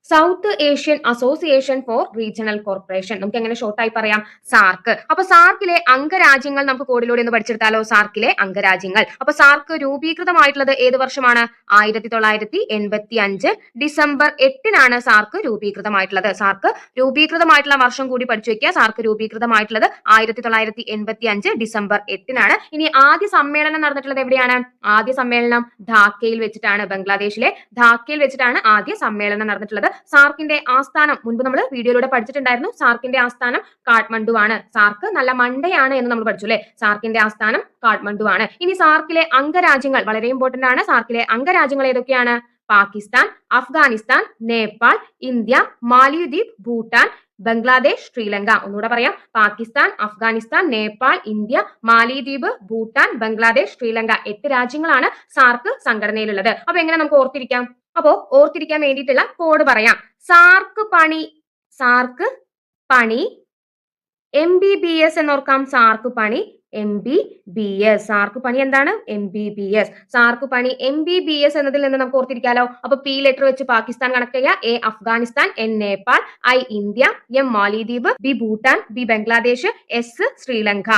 South Asian association for regional corporation, നമുക്ക് എങ്ങനെ ഷോർട്ടായി പറയാം, സാർക്ക്. അപ്പൊ സാർക്കിലെ അംഗരാജ്യങ്ങൾ നമുക്ക് കോഡിലൂടെ ഒന്ന് പഠിച്ചെടുത്താലോ. സാർക്കിലെ അംഗരാജ്യങ്ങൾ. അപ്പൊ സാർക്ക് രൂപീകൃതമായിട്ടുള്ളത് ഏത് വർഷമാണ്? 1985 ഡിസംബർ 8-നാണ് സാർക്ക് രൂപീകൃതമായിട്ടുള്ളത്. സാർക്ക് രൂപീകൃതമായിട്ടുള്ള വർഷം കൂടി പഠിച്ചു വെക്കുക. സാർക്ക് രൂപീകൃതമായിട്ടുള്ളത് 1985 ഡിസംബർ 8-നാണ്. ഇനി ആദ്യ സമ്മേളനം നടന്നിട്ടുള്ളത് എവിടെയാണ്? ആദ്യ സമ്മേളനം ധാക്കയിൽ വെച്ചിട്ടാണ്. ബംഗ്ലാദേശിലെ ധാക്കയിൽ വെച്ചിട്ടാണ് ആദ്യ സമ്മേളനം നടന്നിട്ടുള്ളത്. സാർക്കിന്റെ ആസ്ഥാനം മുൻപ് നമ്മൾ വീഡിയോയിലൂടെ പഠിച്ചിട്ടുണ്ടായിരുന്നു. സാർക്കിന്റെ ആസ്ഥാനം കാഠ്മണ്ഡു ആണ്. സാർക്ക് നല്ല മണ്ടയാണ് എന്ന് നമ്മൾ പഠിച്ചു അല്ലെ. സാർക്കിന്റെ ആസ്ഥാനം കാഠ്മണ്ഡു ആണ്. ഇനി സാർക്കിലെ അംഗരാജ്യങ്ങൾ വളരെ ഇമ്പോർട്ടന്റ് ആണ്. സാർക്കിലെ അംഗരാജ്യങ്ങൾ ഏതൊക്കെയാണ്? പാകിസ്ഥാൻ, അഫ്ഗാനിസ്ഥാൻ, നേപ്പാൾ, ഇന്ത്യ, മാലിദ്വീപ്, ഭൂട്ടാൻ, ബംഗ്ലാദേശ്, ശ്രീലങ്ക. ഒന്നുകൂടെ പറയാം. പാകിസ്ഥാൻ, അഫ്ഗാനിസ്ഥാൻ, നേപ്പാൾ, ഇന്ത്യ, മാലിദ്വീപ്, ഭൂട്ടാൻ, ബംഗ്ലാദേശ്, ശ്രീലങ്ക. 8 രാജ്യങ്ങളാണ് സാർക്ക് സംഘടനയിലുള്ളത്. അപ്പൊ എങ്ങനെ നമുക്ക് ഓർത്തിരിക്കാം? അപ്പോ ഓർത്തിരിക്കാൻ വേണ്ടിയിട്ടുള്ള കോഡ് പറയാം. സാർക്ക് പണി MBBS എന്നോർക്കാം. സാർക്ക് പണി MBBS. സാർക്ക് പണി എന്താണ്? MBBS. സാർക്ക് പണി MBBS എന്നതിൽ നിന്ന് നമുക്ക് ഓർത്തിരിക്കാലോ. അപ്പൊ P ലെറ്റർ വെച്ച് പാകിസ്ഥാൻ കണക്ട് ചെയ്യുക, A Afghanistan, N Nepal, I India, M മാലിദ്വീപ്, B Bhutan, B Bangladesh, S Sri Lanka.